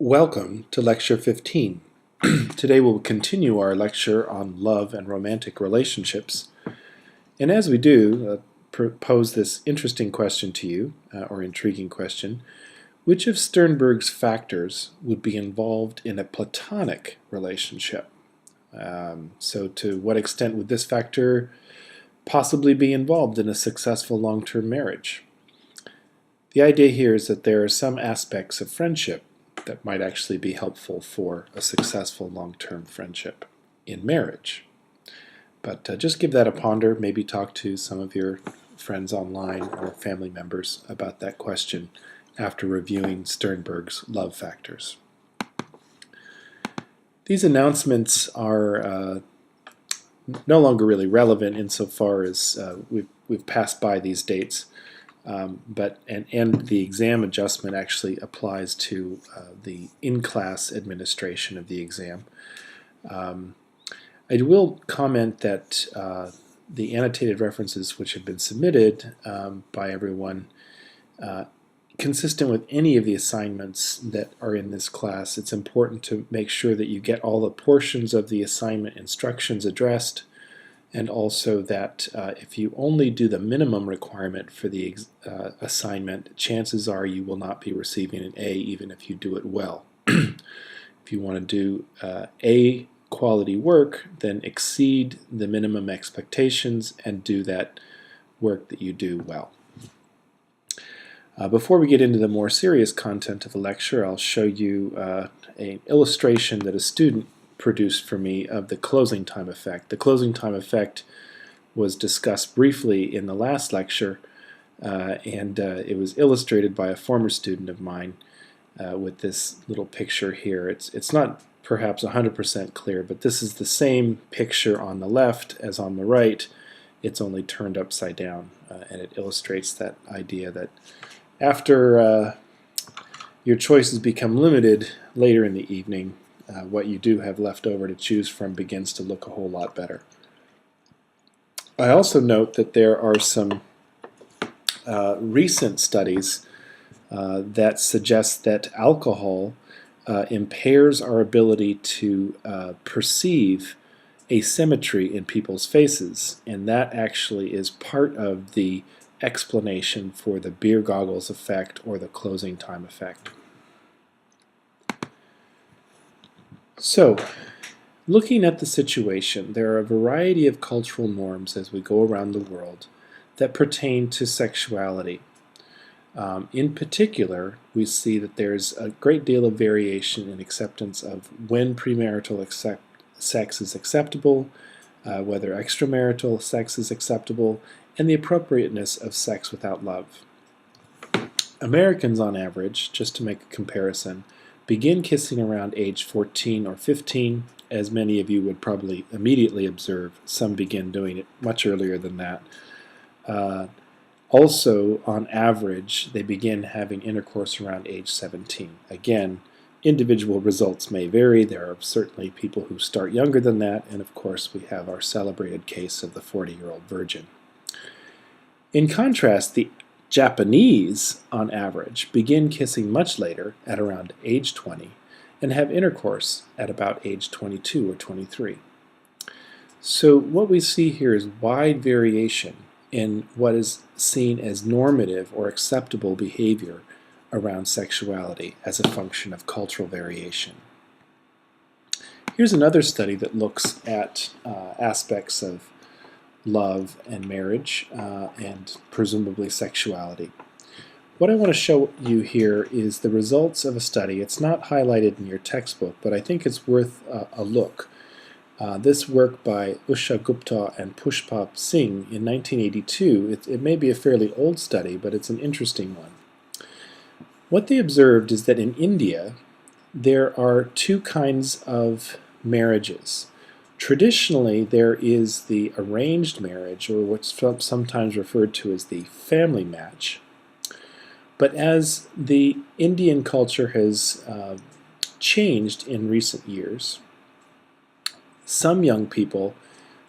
Welcome to Lecture 15. Today we'll continue our lecture on love and romantic relationships. And as we do, pose this interesting question to you, or intriguing question. Which of Sternberg's factors would be involved in a platonic relationship? So to what extent would this factor possibly be involved in a successful long-term marriage? The idea here is that there are some aspects of friendship that might actually be helpful for a successful long-term friendship in marriage. But just give that a ponder, maybe talk to some of your friends online or family members about that question after reviewing Sternberg's love factors. These announcements are no longer really relevant insofar as we've passed by these dates. And the exam adjustment actually applies to the in-class administration of the exam. I will comment that the annotated references which have been submitted by everyone, consistent with any of the assignments that are in this class, it's important to make sure that you get all the portions of the assignment instructions addressed, and also that if you only do the minimum requirement for the assignment, chances are you will not be receiving an A even if you do it well. If you want to do A quality work, then exceed the minimum expectations and do that work that you do well. Before we get into the more serious content of the lecture, I'll show you an illustration that a student produced for me of the closing time effect. The closing time effect was discussed briefly in the last lecture, and it was illustrated by a former student of mine with this little picture here. It's not perhaps 100% clear, but this is the same picture on the left as on the right. It's only turned upside down, and it illustrates that idea that after your choices become limited later in the evening, what you do have left over to choose from begins to look a whole lot better. I also note that there are some recent studies that suggest that alcohol impairs our ability to perceive asymmetry in people's faces, and that actually is part of the explanation for the beer goggles effect or the closing time effect. So, looking at the situation, there are a variety of cultural norms as we go around the world that pertain to sexuality. In particular, we see that there's a great deal of variation in acceptance of when premarital sex is acceptable, whether extramarital sex is acceptable, and the appropriateness of sex without love. Americans, on average, just to make a comparison, begin kissing around age 14 or 15, as many of you would probably immediately observe. Some begin doing it much earlier than that. Also, on average, they begin having intercourse around age 17. Again, individual results may vary. There are certainly people who start younger than that, and of course we have our celebrated case of the 40-year-old virgin. In contrast, the Japanese, on average, begin kissing much later, at around age 20, and have intercourse at about age 22 or 23. So what we see here is wide variation in what is seen as normative or acceptable behavior around sexuality as a function of cultural variation. Here's another study that looks at aspects of love and marriage and presumably sexuality. What I want to show you here is the results of a study. It's not highlighted in your textbook, but I think it's worth a look. This work by Usha Gupta and Pushpa Singh in 1982, it may be a fairly old study, but it's an interesting one. What they observed is that in India, there are two kinds of marriages. Traditionally, there is the arranged marriage, or what's sometimes referred to as the family match. But as the Indian culture has changed in recent years, some young people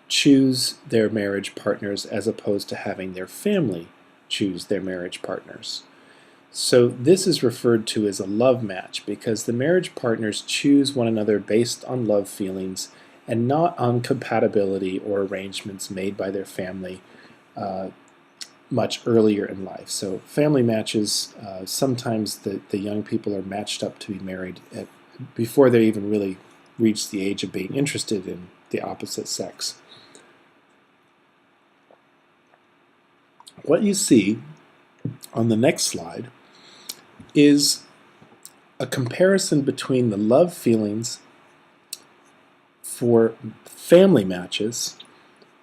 choose their marriage partners as opposed to having their family choose their marriage partners. So this is referred to as a love match because the marriage partners choose one another based on love feelings and not on compatibility or arrangements made by their family much earlier in life. So family matches, sometimes the young people are matched up to be married before they even really reach the age of being interested in the opposite sex. What you see on the next slide is a comparison between the love feelings for family matches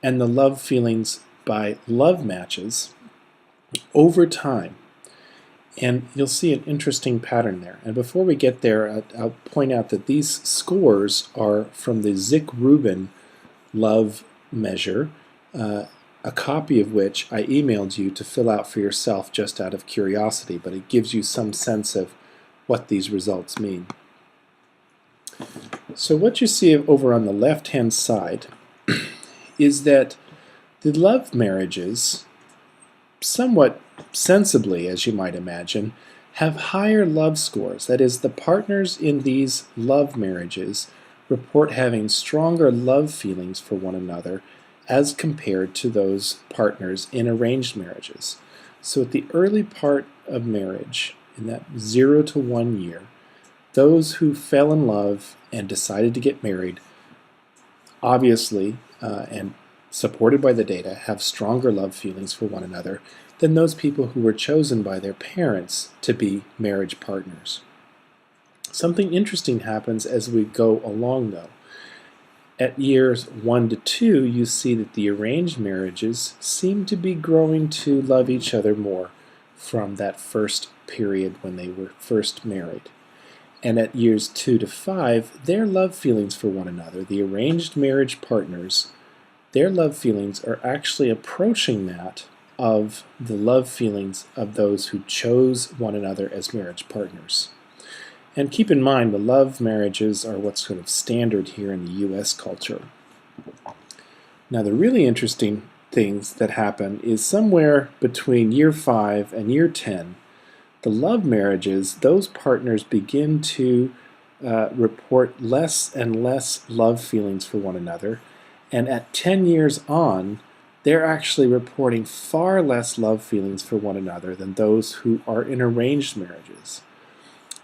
and the love feelings by love matches over time. And you'll see an interesting pattern there. And before we get there, I'll point out that these scores are from the Zick-Rubin love measure, a copy of which I emailed you to fill out for yourself just out of curiosity, but it gives you some sense of what these results mean. So what you see over on the left-hand side is that the love marriages, somewhat sensibly, as you might imagine, have higher love scores. That is, the partners in these love marriages report having stronger love feelings for one another as compared to those partners in arranged marriages. So at the early part of marriage, in that 0 to 1 year, those who fell in love and decided to get married, obviously, and supported by the data, have stronger love feelings for one another than those people who were chosen by their parents to be marriage partners. Something interesting happens as we go along, though. At years 1 to 2, you see that the arranged marriages seem to be growing to love each other more from that first period when they were first married. And at years 2 to 5, their love feelings for one another, the arranged marriage partners, their love feelings are actually approaching that of the love feelings of those who chose one another as marriage partners. And keep in mind, the love marriages are what's sort of standard here in the U.S. culture. Now, the really interesting things that happen is somewhere between year 5 and year 10, the love marriages, those partners begin to report less and less love feelings for one another. And at 10 years on, they're actually reporting far less love feelings for one another than those who are in arranged marriages.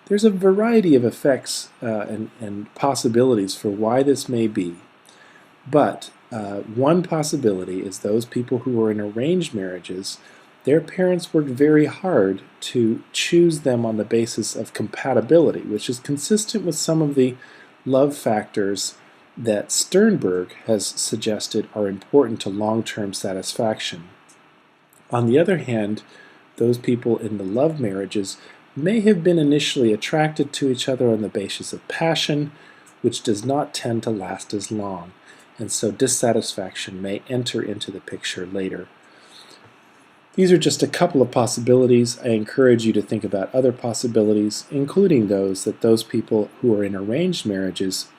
There's a variety of effects and possibilities for why this may be, but one possibility is those people who are in arranged marriages, their parents worked very hard to choose them on the basis of compatibility, which is consistent with some of the love factors that Sternberg has suggested are important to long-term satisfaction. On the other hand, those people in the love marriages may have been initially attracted to each other on the basis of passion, which does not tend to last as long, and so dissatisfaction may enter into the picture later. These are just a couple of possibilities. I encourage you to think about other possibilities, including those people who are in arranged marriages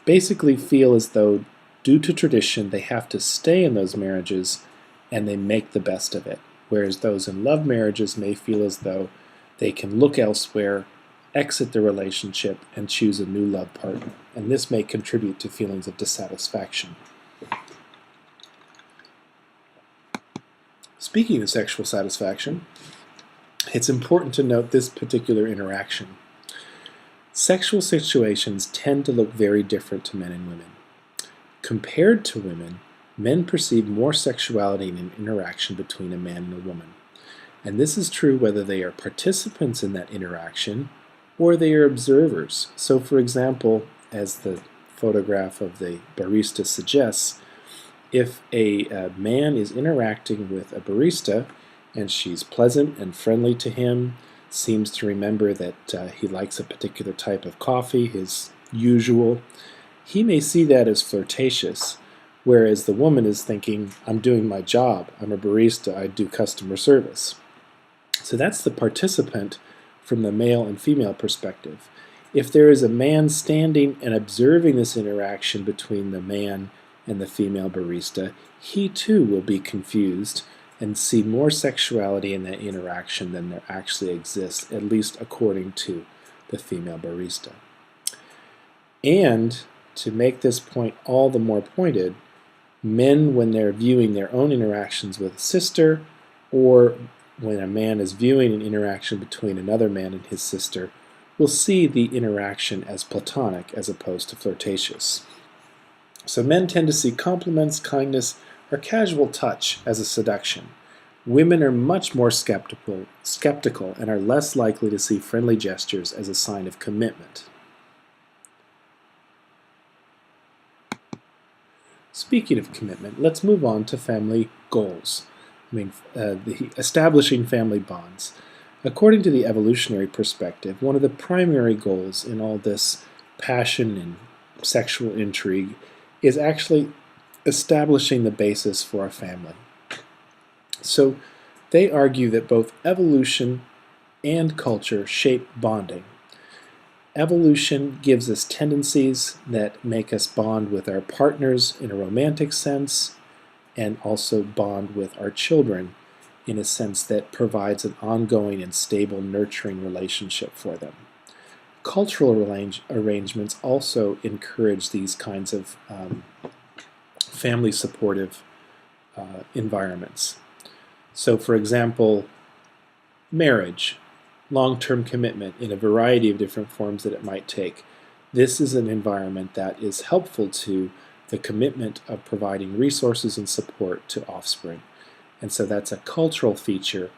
basically feel as though, due to tradition, they have to stay in those marriages and they make the best of it, whereas those in love marriages may feel as though they can look elsewhere, exit the relationship, and choose a new love partner, and this may contribute to feelings of dissatisfaction. Speaking of sexual satisfaction, it's important to note this particular interaction. Sexual situations tend to look very different to men and women. Compared to women, men perceive more sexuality in an interaction between a man and a woman. And this is true whether they are participants in that interaction or they are observers. So, for example, as the photograph of the barista suggests, if a man is interacting with a barista and she's pleasant and friendly to him, seems to remember that he likes a particular type of coffee, his usual, he may see that as flirtatious, whereas the woman is thinking, I'm doing my job, I'm a barista, I do customer service. So that's the participant from the male and female perspective. If there is a man standing and observing this interaction between the man and the female barista, he too will be confused and see more sexuality in that interaction than there actually exists, at least according to the female barista. And to make this point all the more pointed, men, when they're viewing their own interactions with a sister, or when a man is viewing an interaction between another man and his sister, will see the interaction as platonic as opposed to flirtatious. So men tend to see compliments, kindness, or casual touch as a seduction. Women are much more skeptical and are less likely to see friendly gestures as a sign of commitment. Speaking of commitment, let's move on to family goals. The establishing family bonds. According to the evolutionary perspective, one of the primary goals in all this passion and sexual intrigue is actually establishing the basis for a family. So they argue that both evolution and culture shape bonding. Evolution gives us tendencies that make us bond with our partners in a romantic sense, and also bond with our children in a sense that provides an ongoing and stable nurturing relationship for them. Cultural arrangements also encourage these kinds of family supportive environments. So for example, marriage, long-term commitment in a variety of different forms that it might take. This is an environment that is helpful to the commitment of providing resources and support to offspring. And so that's a cultural feature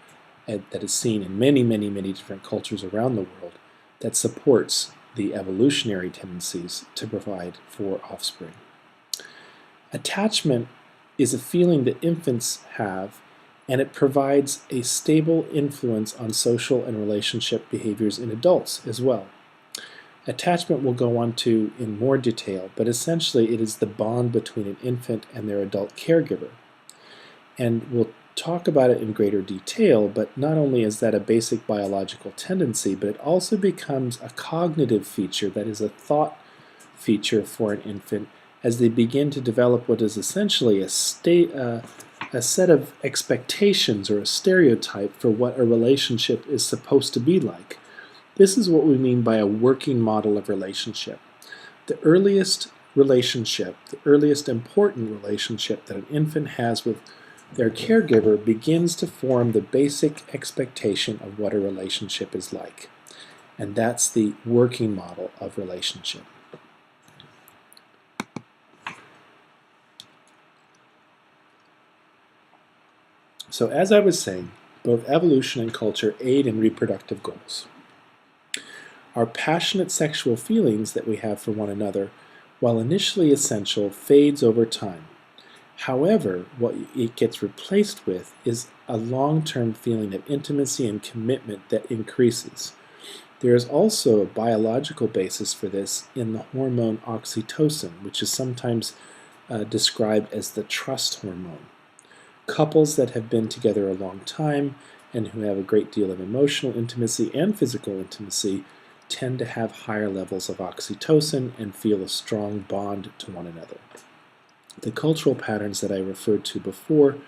that is seen in many, many, many different cultures around the world that supports the evolutionary tendencies to provide for offspring. Attachment is a feeling that infants have, and it provides a stable influence on social and relationship behaviors in adults as well. Attachment we'll go on to in more detail, but essentially it is the bond between an infant and their adult caregiver. And we'll talk about it in greater detail, but not only is that a basic biological tendency, but it also becomes a cognitive feature that is a thought feature for an infant as they begin to develop what is essentially a set of expectations or a stereotype for what a relationship is supposed to be like. This is what we mean by a working model of relationship. The earliest relationship, the earliest important relationship that an infant has with their caregiver begins to form the basic expectation of what a relationship is like. And that's the working model of relationship. So as I was saying, both evolution and culture aid in reproductive goals. Our passionate sexual feelings that we have for one another, while initially essential, fades over time. However, what it gets replaced with is a long-term feeling of intimacy and commitment that increases. There is also a biological basis for this in the hormone oxytocin, which is sometimes described as the trust hormone. Couples that have been together a long time and who have a great deal of emotional intimacy and physical intimacy tend to have higher levels of oxytocin and feel a strong bond to one another. The cultural patterns that I referred to before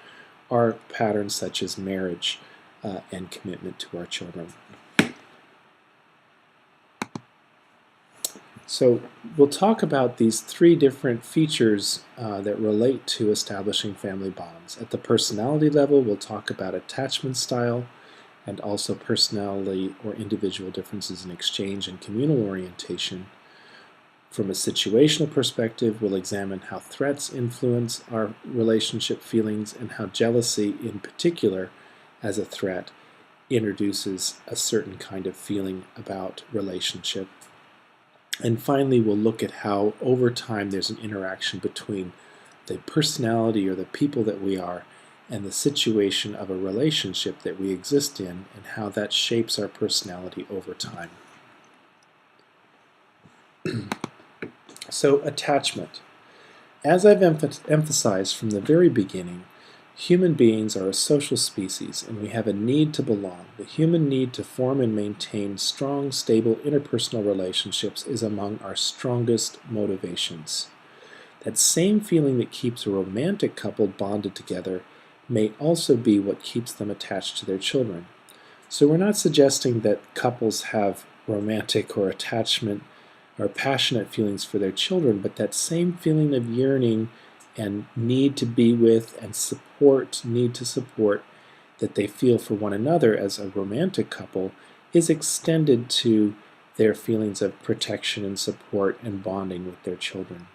are patterns such as marriage and commitment to our children. So we'll talk about these three different features that relate to establishing family bonds. At the personality level, we'll talk about attachment style and also personality or individual differences in exchange and communal orientation. From a situational perspective, we'll examine how threats influence our relationship feelings and how jealousy in particular as a threat introduces a certain kind of feeling about relationship. And finally, we'll look at how over time there's an interaction between the personality or the people that we are and the situation of a relationship that we exist in and how that shapes our personality over time. So, attachment. As I've emphasized from the very beginning, human beings are a social species and we have a need to belong. The human need to form and maintain strong, stable interpersonal relationships is among our strongest motivations. That same feeling that keeps a romantic couple bonded together may also be what keeps them attached to their children. So we're not suggesting that couples have romantic or attachment or passionate feelings for their children, but that same feeling of yearning and need to be with and need to support that they feel for one another as a romantic couple is extended to their feelings of protection and support and bonding with their children.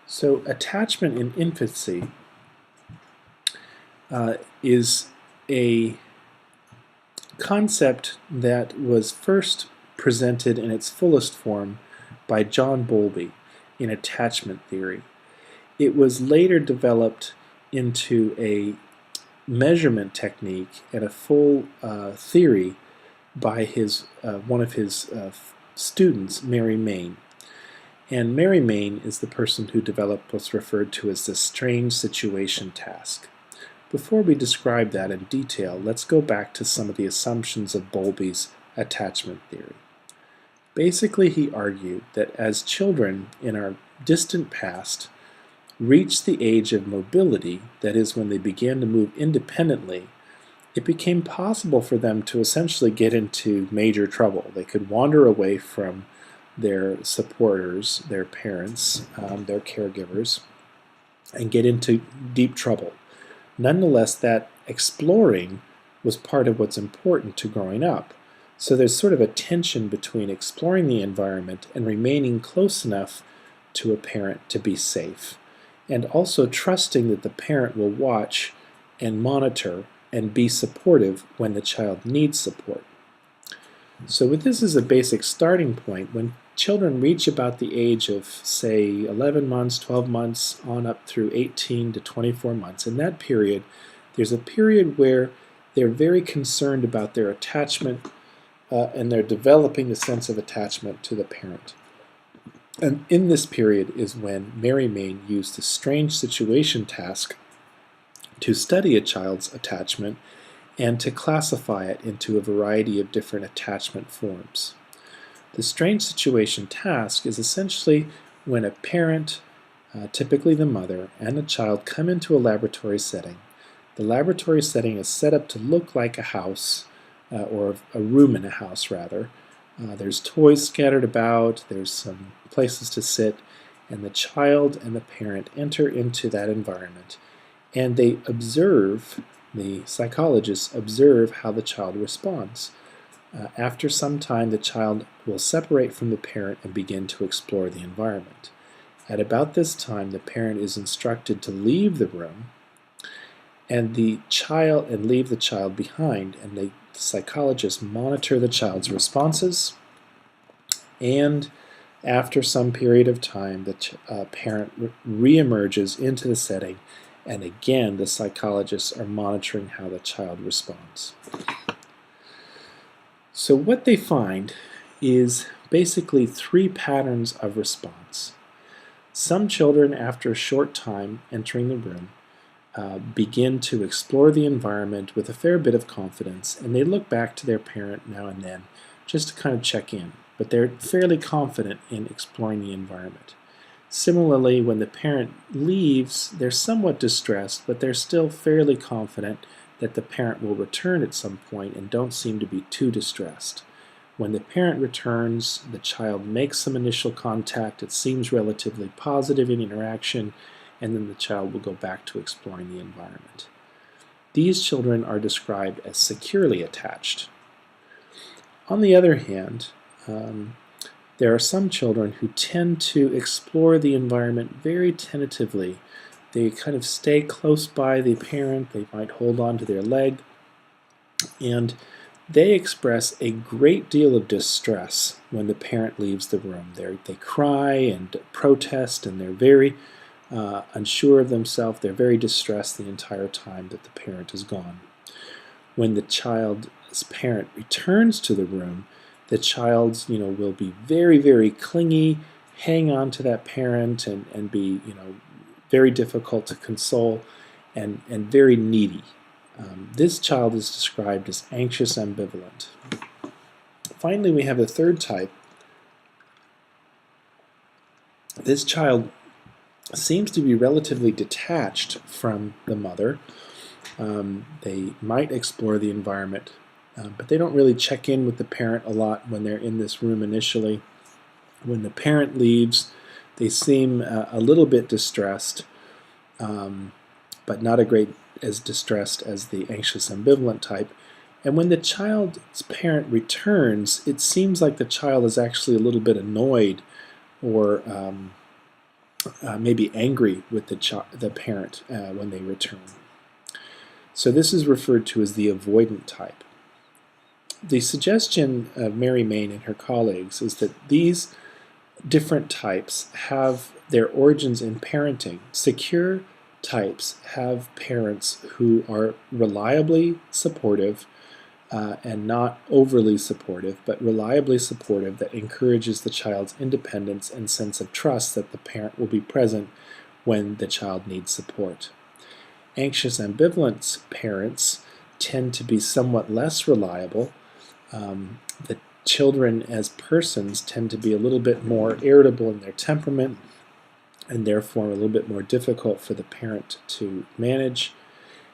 So attachment in infancy is a concept that was first presented in its fullest form by John Bowlby in attachment theory. It was later developed into a measurement technique and a full theory by one of his students, Mary Main. And Mary Main is the person who developed what's referred to as the strange situation task. Before we describe that in detail, let's go back to some of the assumptions of Bowlby's attachment theory. Basically, he argued that as children in our distant past reached the age of mobility, that is, when they began to move independently, it became possible for them to essentially get into major trouble. They could wander away from their supporters, their parents, their caregivers, and get into deep trouble. Nonetheless, that exploring was part of what's important to growing up. So there's sort of a tension between exploring the environment and remaining close enough to a parent to be safe, and also trusting that the parent will watch and monitor and be supportive when the child needs support. So with this as a basic starting point, when children reach about the age of, say, 11 months, 12 months, on up through 18 to 24 months, in that period, there's a period where they're very concerned about their attachment and they're developing a sense of attachment to the parent. And in this period is when Mary Main used the strange situation task to study a child's attachment and to classify it into a variety of different attachment forms. The strange situation task is essentially when a parent, typically the mother, and a child come into a laboratory setting. The laboratory setting is set up to look like a house, or a room in a house rather. There's toys scattered about, there's some places to sit, and the child and the parent enter into that environment, and they observe, the psychologists observe how the child responds. After some time, the child will separate from the parent and begin to explore the environment. At about this time, the parent is instructed to leave the room and leave the child behind, and the psychologists monitor the child's responses, and after some period of time, the parent reemerges into the setting, and again the psychologists are monitoring how the child responds. So what they find is basically three patterns of response. Some children, after a short time entering the room, begin to explore the environment with a fair bit of confidence, and they look back to their parent now and then just to kind of check in, but they're fairly confident in exploring the environment. Similarly, when the parent leaves, they're somewhat distressed, but they're still fairly confident that the parent will return at some point and don't seem to be too distressed. When the parent returns, the child makes some initial contact. It seems relatively positive in interaction, and then the child will go back to exploring the environment. These children are described as securely attached. On the other hand, there are some children who tend to explore the environment very tentatively. They kind of stay close by the parent, they might hold on to their leg, and they express a great deal of distress when the parent leaves the room. They cry and protest, and they're very unsure of themselves. They're very distressed the entire time that the parent is gone. When the child's parent returns to the room, the child, will be very, very clingy, hang on to that parent, and be, very difficult to console, and very needy. This child is described as anxious ambivalent. Finally, we have the third type. This child seems to be relatively detached from the mother. They might explore the environment, but they don't really check in with the parent a lot when they're in this room initially. When the parent leaves, they seem a little bit distressed, but not as distressed as the anxious ambivalent type. And when the child's parent returns, it seems like the child is actually a little bit annoyed or maybe angry with the parent when they return. So this is referred to as the avoidant type. The suggestion of Mary Main and her colleagues is that these different types have their origins in parenting. Secure types have parents who are reliably supportive and not overly supportive, but reliably supportive, that encourages the child's independence and sense of trust that the parent will be present when the child needs support. Anxious ambivalent parents tend to be somewhat less reliable. The children as persons tend to be a little bit more irritable in their temperament and therefore a little bit more difficult for the parent to manage.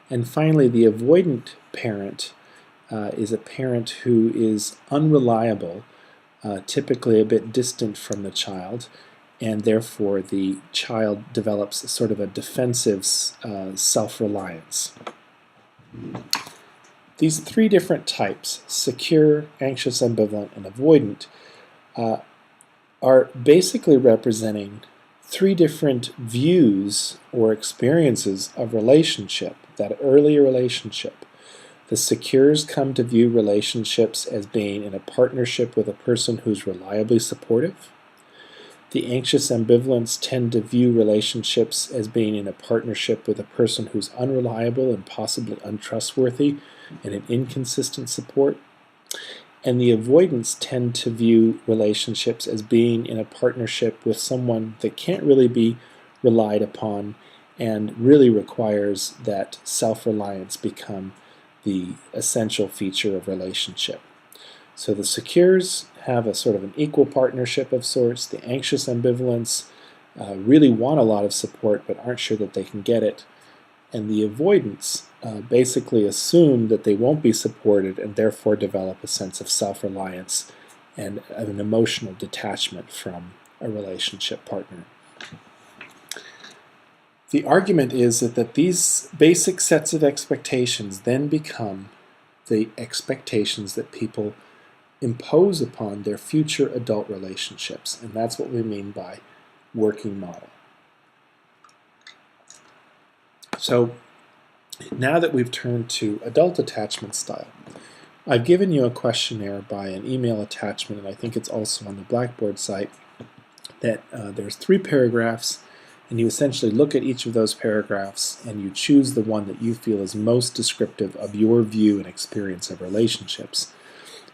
And finally, the avoidant parent is a parent who is unreliable, typically a bit distant from the child, and therefore the child develops sort of a defensive self-reliance. These three different types, secure, anxious, ambivalent, and avoidant, are basically representing three different views or experiences of relationship, that early relationship. The secures come to view relationships as being in a partnership with a person who's reliably supportive. The anxious ambivalents tend to view relationships as being in a partnership with a person who's unreliable and possibly untrustworthy and an inconsistent support. And the avoidants tend to view relationships as being in a partnership with someone that can't really be relied upon and really requires that self-reliance become the essential feature of relationship. So the secures have a sort of an equal partnership of sorts. The anxious ambivalents really want a lot of support but aren't sure that they can get it. And the avoidants basically assume that they won't be supported and therefore develop a sense of self-reliance and an emotional detachment from a relationship partner. The argument is that these basic sets of expectations then become the expectations that people impose upon their future adult relationships, and that's what we mean by working model. So now that we've turned to adult attachment style, I've given you a questionnaire by an email attachment, and I think it's also on the Blackboard site, that there's 3 paragraphs, and you essentially look at each of those paragraphs and you choose the one that you feel is most descriptive of your view and experience of relationships.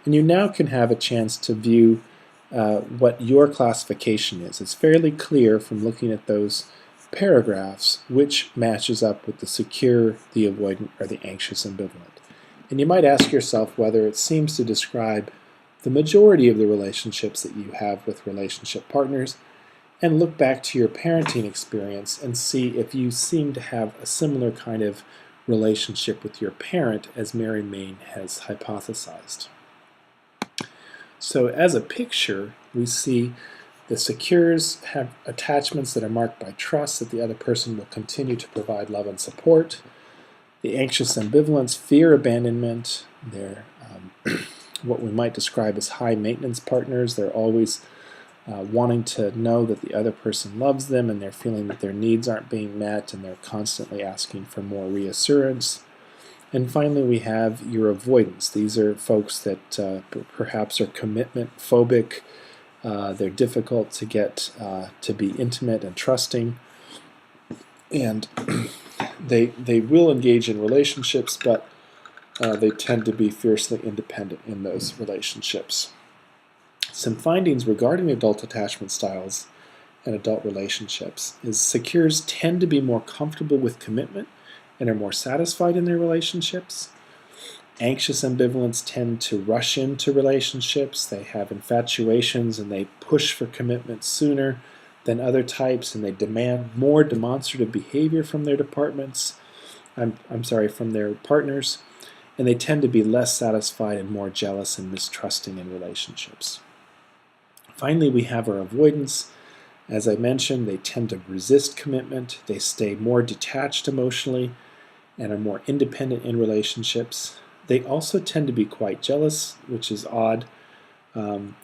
And you now can have a chance to view what your classification is. It's fairly clear from looking at those paragraphs which matches up with the secure, the avoidant, or the anxious ambivalent. And you might ask yourself whether it seems to describe the majority of the relationships that you have with relationship partners, and look back to your parenting experience and see if you seem to have a similar kind of relationship with your parent as Mary Main has hypothesized. So as a picture, we see the secures have attachments that are marked by trust that the other person will continue to provide love and support. The anxious ambivalents fear abandonment. They're what we might describe as high maintenance partners. They're always wanting to know that the other person loves them, and they're feeling that their needs aren't being met, and they're constantly asking for more reassurance. And finally, we have your avoidants. These are folks that perhaps are commitment phobic. They're difficult to get to be intimate and trusting, and they will engage in relationships, but they tend to be fiercely independent in those relationships. Some findings regarding adult attachment styles and adult relationships is secures tend to be more comfortable with commitment and are more satisfied in their relationships. Anxious ambivalents tend to rush into relationships. They have infatuations and they push for commitment sooner than other types, and they demand more demonstrative behavior from their from their partners, and they tend to be less satisfied and more jealous and mistrusting in relationships. Finally, we have our avoidance. As I mentioned, they tend to resist commitment, they stay more detached emotionally, and are more independent in relationships. They also tend to be quite jealous, which is odd.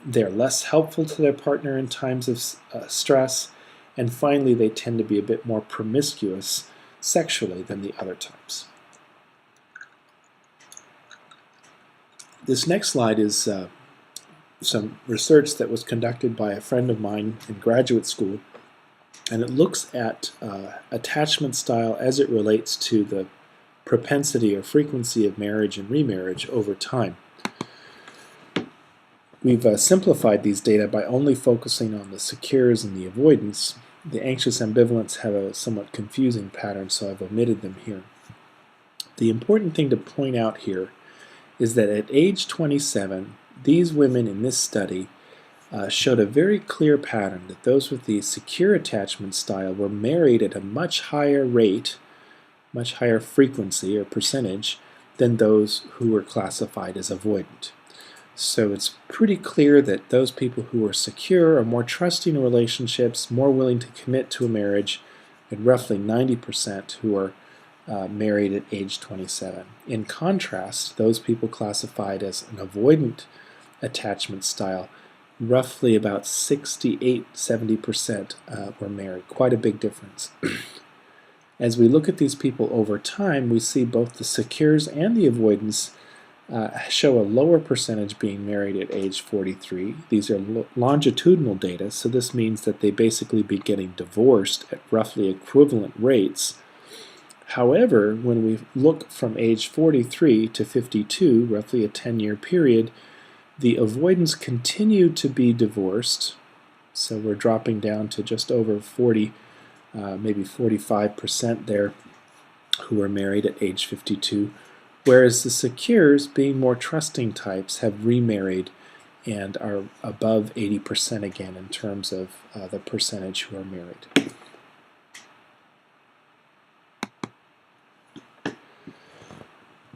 They're less helpful to their partner in times of stress. And finally, they tend to be a bit more promiscuous sexually than the other types. This next slide is some research that was conducted by a friend of mine in graduate school, and it looks at attachment style as it relates to the propensity or frequency of marriage and remarriage over time. We've simplified these data by only focusing on the secures and the avoidance. The anxious ambivalents have a somewhat confusing pattern, so I've omitted them here. The important thing to point out here is that at age 27, these women in this study showed a very clear pattern that those with the secure attachment style were married at a much higher rate, much higher frequency or percentage than those who were classified as avoidant. So it's pretty clear that those people who are secure are more trusting in relationships, more willing to commit to a marriage, and roughly 90% who are married at age 27. In contrast, those people classified as an avoidant attachment style, roughly about 68-70% were married. Quite a big difference. As we look at these people over time, we see both the secures and the avoidants show a lower percentage being married at age 43. These are longitudinal data, so this means that they basically be getting divorced at roughly equivalent rates. However, when we look from age 43 to 52, roughly a 10-year period, the avoidants continue to be divorced, so we're dropping down to just over 40, maybe 45% there who are married at age 52, whereas the secures, being more trusting types, have remarried and are above 80% again in terms of the percentage who are married.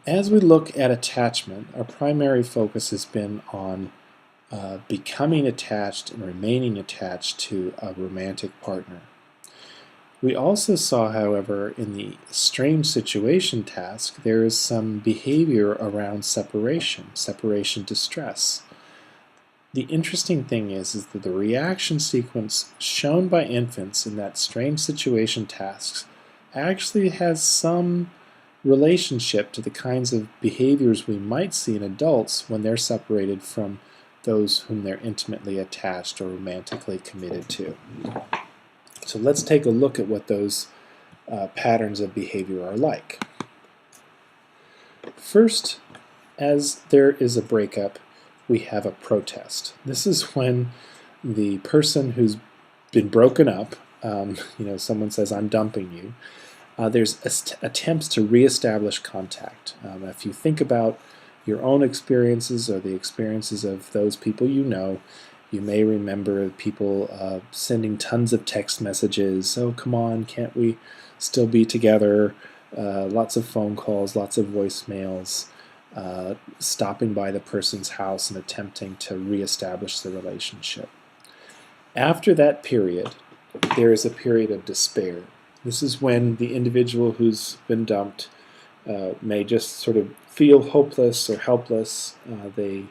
As we look at attachment, our primary focus has been on becoming attached and remaining attached to a romantic partner. We also saw, however, in the strange situation task, there is some behavior around separation distress. The interesting thing is that the reaction sequence shown by infants in that strange situation tasks actually has some relationship to the kinds of behaviors we might see in adults when they're separated from those whom they're intimately attached or romantically committed to. So let's take a look at what those patterns of behavior are like. First, as there is a breakup, we have a protest. This is when the person who's been broken up, someone says, "I'm dumping you." There's attempts to reestablish contact. If you think about your own experiences or the experiences of those people you know, you may remember people sending tons of text messages. "Oh, come on, can't we still be together?" Lots of phone calls, lots of voicemails, stopping by the person's house and attempting to reestablish the relationship. After that period, there is a period of despair. This is when the individual who's been dumped may just sort of feel hopeless or helpless. They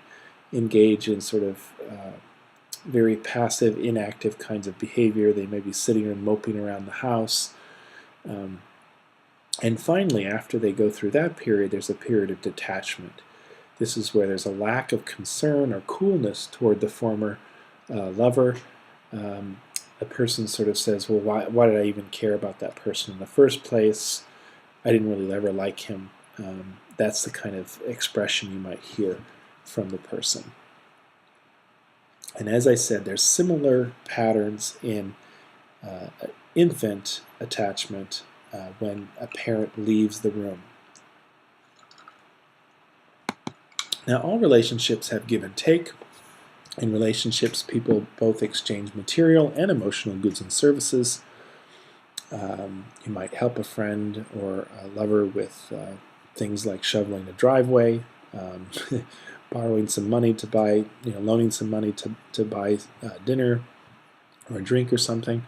engage in sort of very passive, inactive kinds of behavior. They may be sitting and moping around the house. And finally, after they go through that period, there's a period of detachment. This is where there's a lack of concern or coolness toward the former lover. A person sort of says, "Well, why did I even care about that person in the first place? I didn't really ever like him." That's the kind of expression you might hear from the person. And as I said, there's similar patterns in infant attachment when a parent leaves the room. Now, all relationships have give and take. In relationships, people both exchange material and emotional goods and services. You might help a friend or a lover with things like shoveling a driveway, borrowing some money to buy, loaning some money to buy dinner or a drink or something.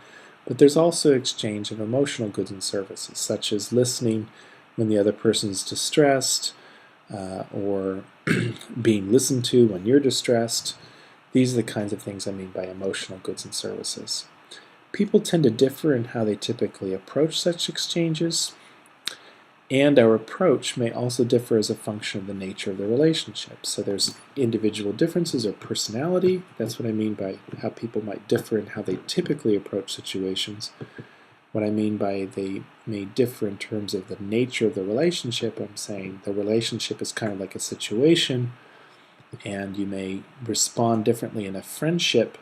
But there's also exchange of emotional goods and services, such as listening when the other person is distressed, or being listened to when you're distressed. These are the kinds of things I mean by emotional goods and services. People tend to differ in how they typically approach such exchanges, and our approach may also differ as a function of the nature of the relationship. So there's individual differences or personality. That's what I mean by how people might differ in how they typically approach situations. What I mean by they may differ in terms of the nature of the relationship, I'm saying the relationship is kind of like a situation, and you may respond differently in a friendship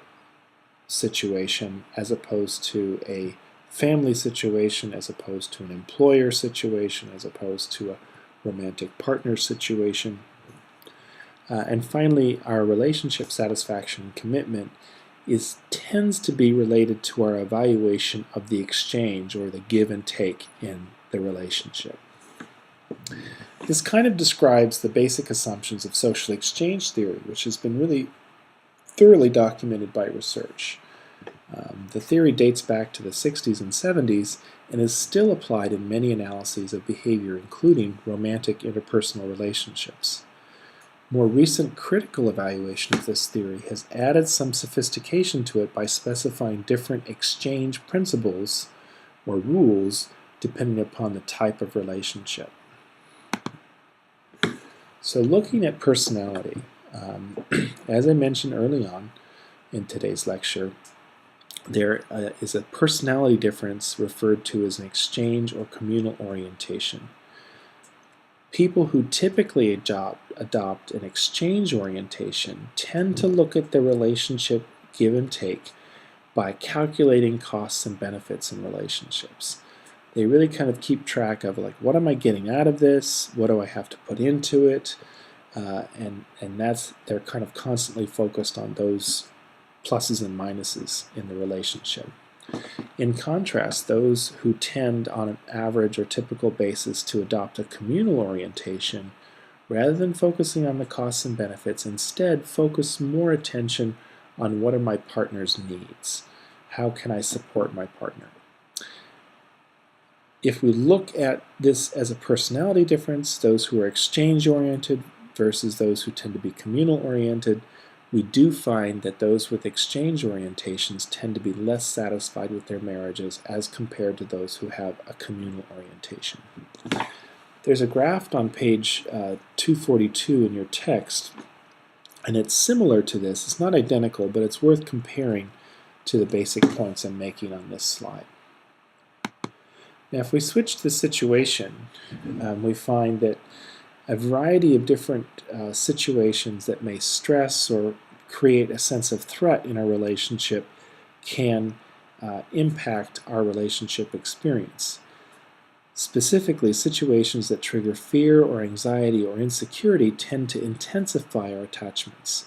situation as opposed to a family situation, as opposed to an employer situation, as opposed to a romantic partner situation. And finally, our relationship satisfaction and commitment tends to be related to our evaluation of the exchange or the give and take in the relationship. This kind of describes the basic assumptions of social exchange theory, which has been really thoroughly documented by research. The theory dates back to the 60s and 70s and is still applied in many analyses of behavior, including romantic interpersonal relationships. More recent critical evaluation of this theory has added some sophistication to it by specifying different exchange principles or rules depending upon the type of relationship. So looking at personality, as I mentioned early on in today's lecture, there is a personality difference referred to as an exchange or communal orientation. People who typically adopt an exchange orientation tend to look at the relationship give and take by calculating costs and benefits in relationships. They really kind of keep track of, like, what am I getting out of this? What do I have to put into it? And they're kind of constantly focused on those pluses and minuses in the relationship. In contrast, those who tend on an average or typical basis to adopt a communal orientation, rather than focusing on the costs and benefits, instead focus more attention on what are my partner's needs. How can I support my partner? If we look at this as a personality difference, those who are exchange-oriented versus those who tend to be communal-oriented, we do find that those with exchange orientations tend to be less satisfied with their marriages as compared to those who have a communal orientation. There's a graph on page 242 in your text, and it's similar to this. It's not identical, but it's worth comparing to the basic points I'm making on this slide. Now, if we switch the situation, we find that a variety of different situations that may stress or create a sense of threat in our relationship can impact our relationship experience. Specifically, situations that trigger fear or anxiety or insecurity tend to intensify our attachments.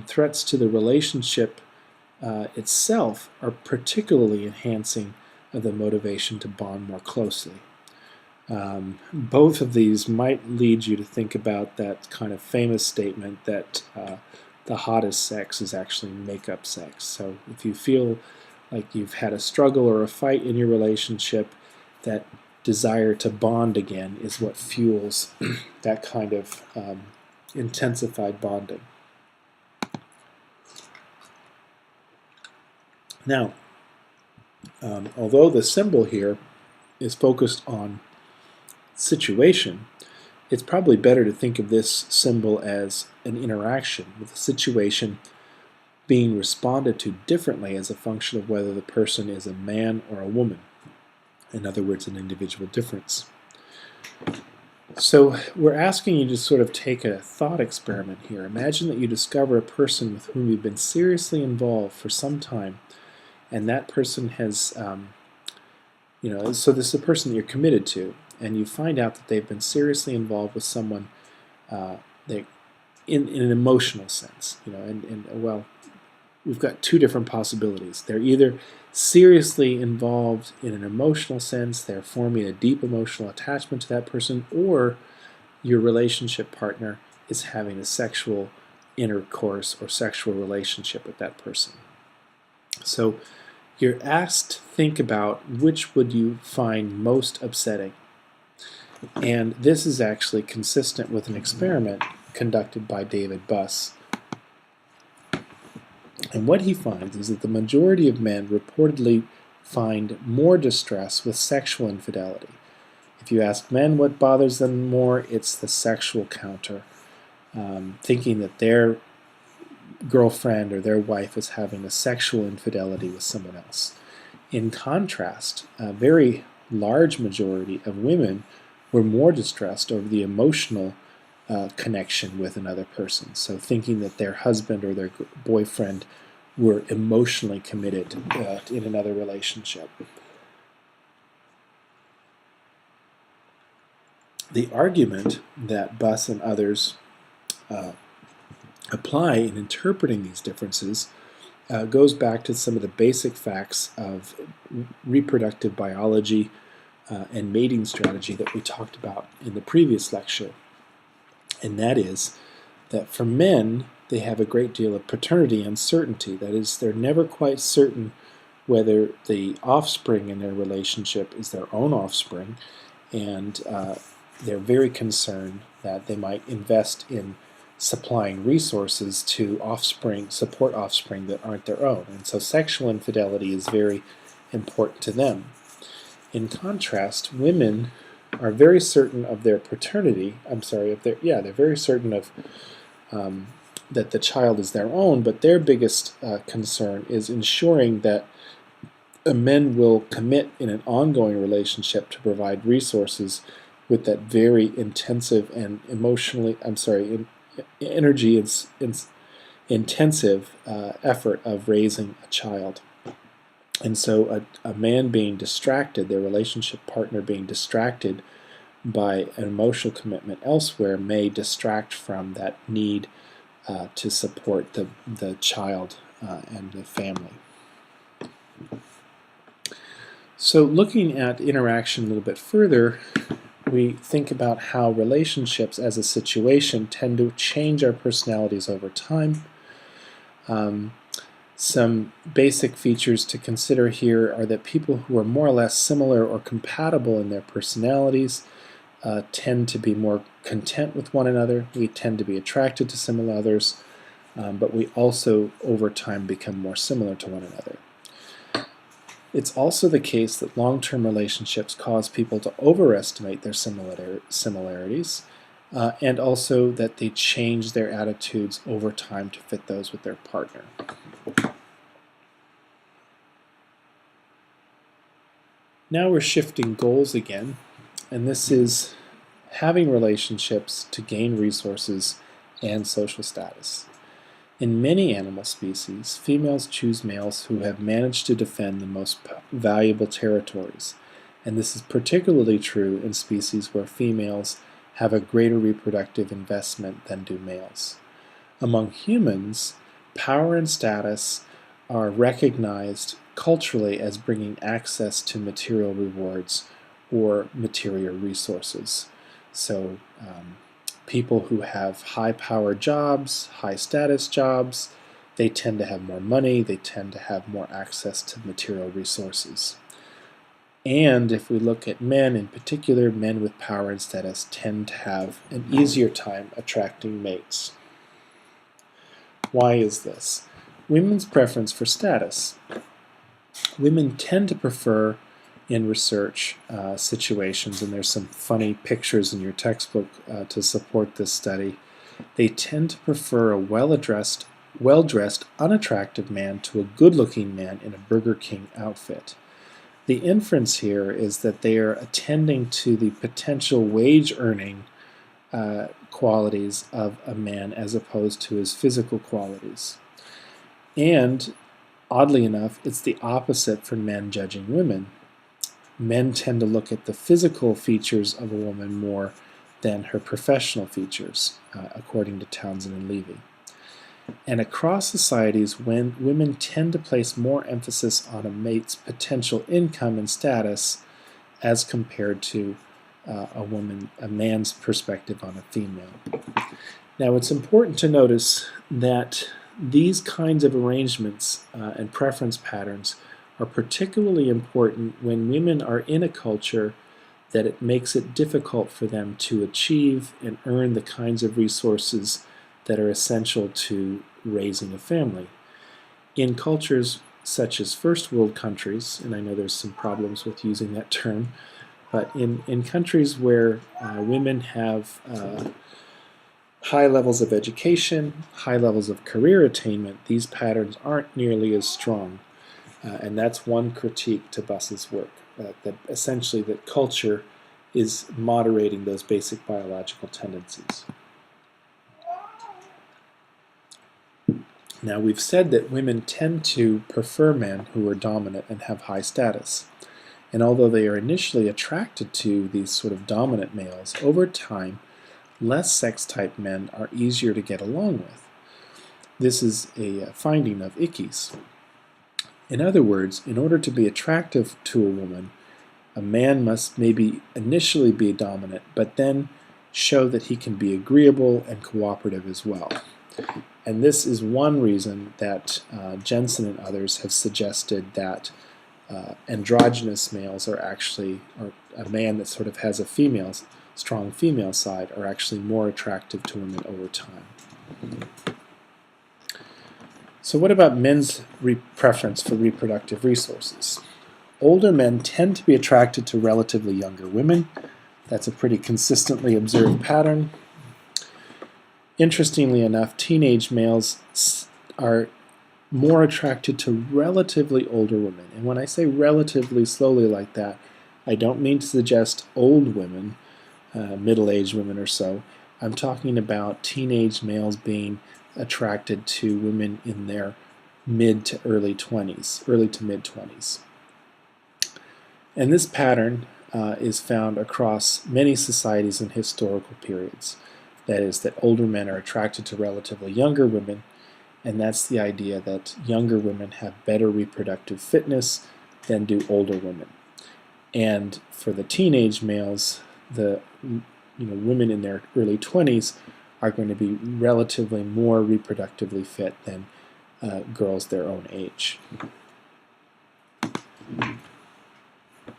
Threats to the relationship itself are particularly enhancing of the motivation to bond more closely. Both of these might lead you to think about that kind of famous statement that the hottest sex is actually make-up sex. So if you feel like you've had a struggle or a fight in your relationship, that desire to bond again is what fuels that kind of intensified bonding. Now, although the symbol here is focused on situation, it's probably better to think of this symbol as an interaction, with the situation being responded to differently as a function of whether the person is a man or a woman. In other words, an individual difference. So we're asking you to sort of take a thought experiment here. Imagine that you discover a person with whom you've been seriously involved for some time, and that person has, so this is a person that you're committed to, and you find out that they've been seriously involved with someone that in an emotional sense, and well, we've got two different possibilities. They're either seriously involved in an emotional sense, they're forming a deep emotional attachment to that person, or your relationship partner is having a sexual intercourse or sexual relationship with that person. So you're asked to think about which would you find most upsetting. And this is actually consistent with an experiment conducted by David Buss. And what he finds is that the majority of men reportedly find more distress with sexual infidelity. If you ask men what bothers them more, it's the sexual counter, thinking that their girlfriend or their wife is having a sexual infidelity with someone else. In contrast, a very large majority of women were more distressed over the emotional connection with another person. So thinking that their husband or their boyfriend were emotionally committed in another relationship. The argument that Buss and others apply in interpreting these differences goes back to some of the basic facts of reproductive biology and mating strategy that we talked about in the previous lecture. And that is that for men, they have a great deal of paternity uncertainty. That is, they're never quite certain whether the offspring in their relationship is their own offspring, and they're very concerned that they might invest in supplying resources to support offspring that aren't their own. And so sexual infidelity is very important to them. In contrast, women are very certain of their paternity. They're very certain of that the child is their own, but their biggest concern is ensuring that men will commit in an ongoing relationship to provide resources with that very intensive and energy intensive effort of raising a child. And so a man being distracted, their relationship partner being distracted by an emotional commitment elsewhere may distract from that need to support the child and the family. So looking at interaction a little bit further, we think about how relationships as a situation tend to change our personalities over time. Some basic features to consider here are that people who are more or less similar or compatible in their personalities tend to be more content with one another. We tend to be attracted to similar others, but we also over time become more similar to one another. It's also the case that long-term relationships cause people to overestimate their similarities, and also that they change their attitudes over time to fit those with their partner. Now we're shifting goals again, and this is having relationships to gain resources and social status. In many animal species, females choose males who have managed to defend the most valuable territories, and this is particularly true in species where females have a greater reproductive investment than do males. Among humans, power and status are recognized culturally as bringing access to material rewards or material resources. So people who have high-power jobs, high-status jobs, they tend to have more money, they tend to have more access to material resources. And if we look at men in particular, men with power and status tend to have an easier time attracting mates. Why is this? Women's preference for status. Women tend to prefer in research situations, and there's some funny pictures in your textbook to support this study. They tend to prefer a well-dressed, unattractive man to a good-looking man in a Burger King outfit. The inference here is that they are attending to the potential wage-earning qualities of a man as opposed to his physical qualities. And oddly enough, it's the opposite for men judging women. Men tend to look at the physical features of a woman more than her professional features, according to Townsend and Levy. And across societies, when women tend to place more emphasis on a mate's potential income and status as compared to a man's perspective on a female. Now, it's important to notice that these kinds of arrangements and preference patterns are particularly important when women are in a culture that it makes it difficult for them to achieve and earn the kinds of resources that are essential to raising a family. In cultures such as first world countries, and I know there's some problems with using that term, but in countries where women have high levels of education, high levels of career attainment, these patterns aren't nearly as strong. And that's one critique to Buss's work, that essentially that culture is moderating those basic biological tendencies. Now, we've said that women tend to prefer men who are dominant and have high status. And although they are initially attracted to these sort of dominant males, over time, less sex-type men are easier to get along with. This is a finding of Ickes. In other words, in order to be attractive to a woman, a man must maybe initially be dominant, but then show that he can be agreeable and cooperative as well. And this is one reason that Jensen and others have suggested that androgynous males are actually, or a man that sort of has a strong female side, are actually more attractive to women over time. So what about men's preference for reproductive resources? Older men tend to be attracted to relatively younger women. That's a pretty consistently observed pattern. Interestingly enough, teenage males are more attracted to relatively older women. And when I say relatively slowly like that, I don't mean to suggest old women, middle-aged women or so. I'm talking about teenage males being attracted to women in their mid to mid 20s. And this pattern is found across many societies and historical periods. That is, that older men are attracted to relatively younger women, and that's the idea that younger women have better reproductive fitness than do older women. And for the teenage males, the women in their early 20s are going to be relatively more reproductively fit than girls their own age.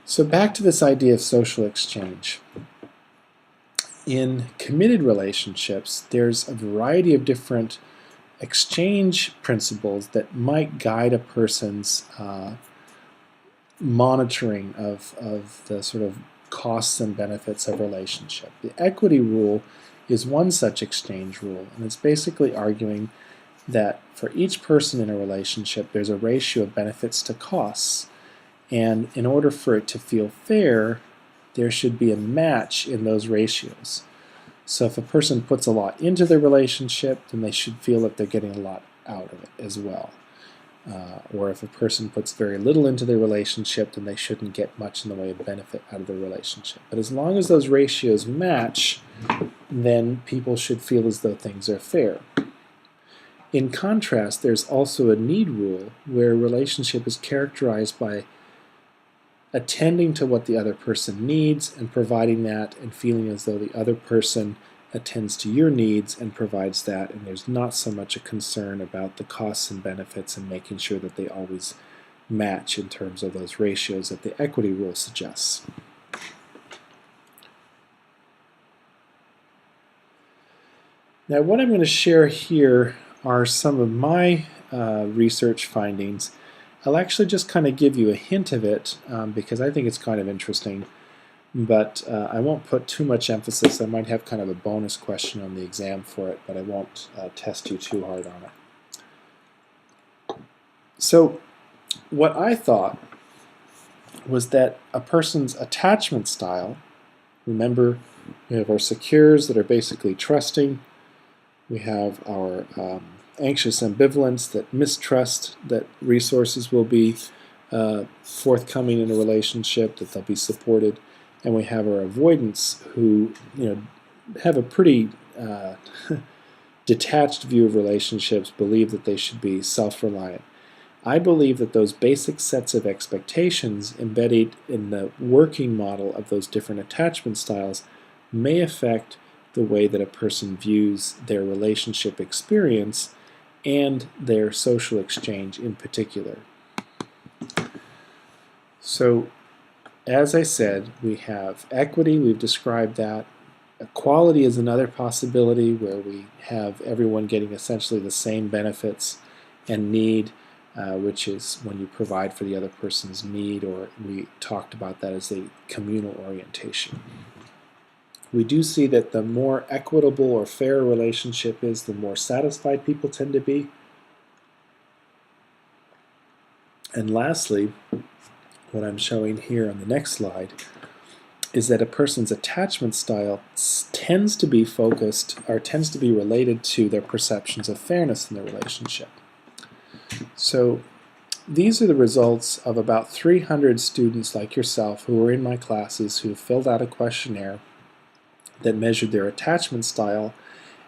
So back to this idea of social exchange. In committed relationships, there's a variety of different exchange principles that might guide a person's monitoring of the sort of costs and benefits of relationship. The equity rule is one such exchange rule, and it's basically arguing that for each person in a relationship, there's a ratio of benefits to costs, and in order for it to feel fair, there should be a match in those ratios. So if a person puts a lot into their relationship, then they should feel that they're getting a lot out of it as well. Or if a person puts very little into their relationship, then they shouldn't get much in the way of benefit out of the relationship. But as long as those ratios match, then people should feel as though things are fair. In contrast, there's also a need rule where a relationship is characterized by attending to what the other person needs and providing that, and feeling as though the other person attends to your needs and provides that, and there's not so much a concern about the costs and benefits and making sure that they always match in terms of those ratios that the equity rule suggests. Now, what I'm going to share here are some of my research findings. I'll actually just kind of give you a hint of it because I think it's kind of interesting, but I won't put too much emphasis. I might have kind of a bonus question on the exam for it, but I won't test you too hard on it. So what I thought was that a person's attachment style, remember we have our secures that are basically trusting, we have our anxious ambivalence that mistrust that resources will be forthcoming in a relationship, that they'll be supported, and we have our avoidance who have a pretty detached view of relationships, believe that they should be self-reliant. I believe that those basic sets of expectations embedded in the working model of those different attachment styles may affect the way that a person views their relationship experience and their social exchange in particular. So, as I said, we have equity, we've described that. Equality is another possibility where we have everyone getting essentially the same benefits and need, which is when you provide for the other person's need, or we talked about that as a communal orientation. We do see that the more equitable or fair a relationship is, the more satisfied people tend to be. And lastly, what I'm showing here on the next slide is that a person's attachment style tends to be focused or tends to be related to their perceptions of fairness in the relationship. So these are the results of about 300 students like yourself who were in my classes who filled out a questionnaire that measured their attachment style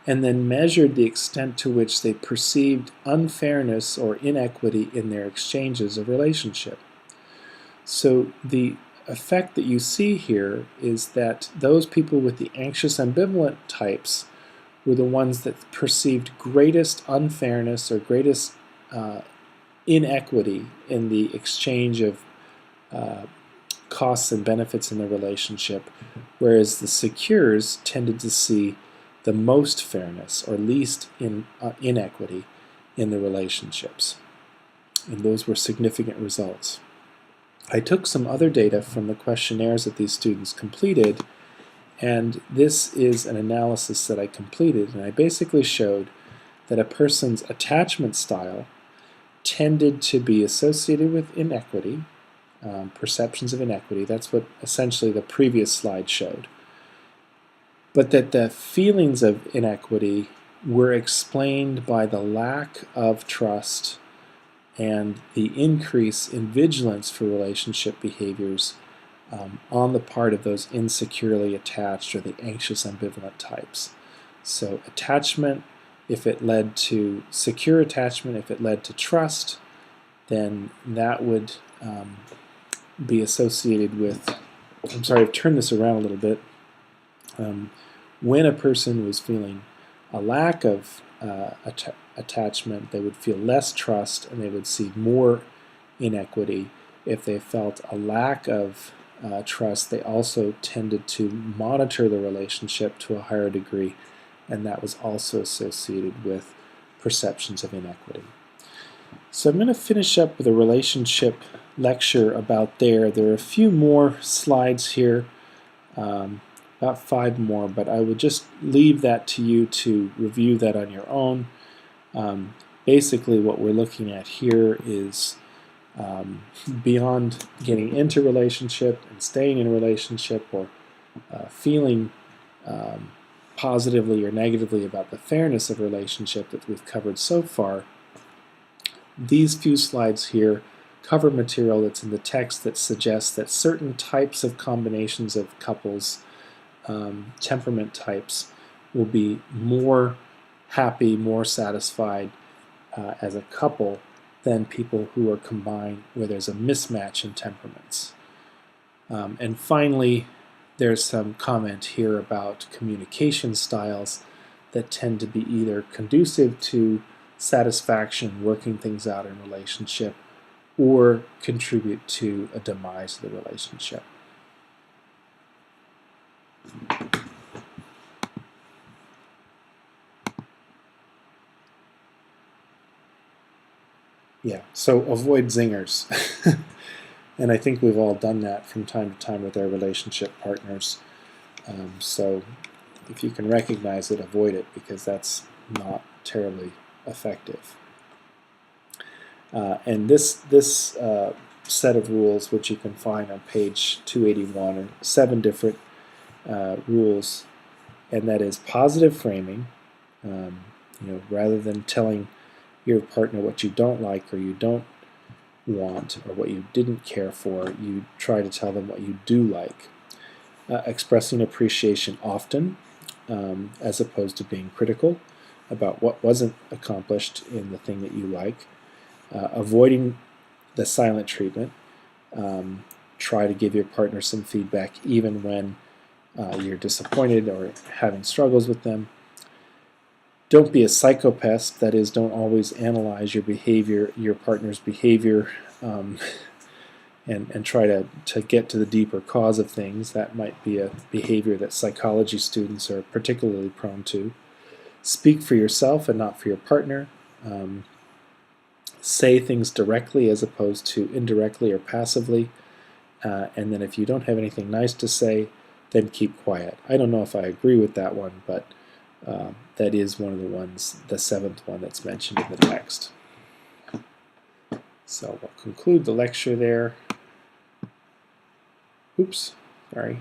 and then measured the extent to which they perceived unfairness or inequity in their exchanges of relationship. So the effect that you see here is that those people with the anxious ambivalent types were the ones that perceived greatest unfairness or greatest inequity in the exchange of costs and benefits in the relationship, whereas the secures tended to see the most fairness or least inequity in the relationships. And those were significant results. I took some other data from the questionnaires that these students completed, and this is an analysis that I completed, and I basically showed that a person's attachment style tended to be associated with inequity, perceptions of inequity. That's what essentially the previous slide showed. But that the feelings of inequity were explained by the lack of trust and the increase in vigilance for relationship behaviors on the part of those insecurely attached or the anxious ambivalent types. So attachment, if it led to secure attachment, if it led to trust, then that would be associated with, I'm sorry, I've turned this around a little bit. When a person was feeling a lack of attachment, they would feel less trust and they would see more inequity. If they felt a lack of trust, they also tended to monitor the relationship to a higher degree, and that was also associated with perceptions of inequity. So I'm going to finish up with a relationship lecture about there. There are a few more slides here, about 5 more, but I would just leave that to you to review that on your own. Basically what we're looking at here is beyond getting into relationship and staying in a relationship or feeling positively or negatively about the fairness of relationship that we've covered so far. These few slides here cover material that's in the text that suggests that certain types of combinations of couples, temperament types, will be more happy, more satisfied as a couple than people who are combined where there's a mismatch in temperaments. And finally, there's some comment here about communication styles that tend to be either conducive to satisfaction, working things out in a relationship, or contribute to a demise of the relationship. Yeah, so avoid zingers. And I think we've all done that from time to time with our relationship partners. So if you can recognize it, avoid it, because that's not terribly effective. And this set of rules, which you can find on page 281, are 7 different rules, and that is positive framing. Rather than telling your partner what you don't like or you don't want or what you didn't care for, you try to tell them what you do like. Expressing appreciation often, as opposed to being critical about what wasn't accomplished in the thing that you like. Avoiding the silent treatment. Try to give your partner some feedback even when you're disappointed or having struggles with them. Don't be a psychopath, that is, don't always analyze your behavior, your partner's behavior, and try to get to the deeper cause of things. That might be a behavior that psychology students are particularly prone to. Speak for yourself and not for your partner. Say things directly as opposed to indirectly or passively. And then if you don't have anything nice to say, then keep quiet. I don't know if I agree with that one, but that is one of the ones, the seventh one that's mentioned in the text. So we'll conclude the lecture there. Oops, sorry.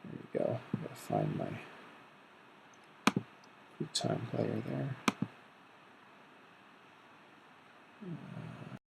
There we go. I'm going to find my QuickTime player there.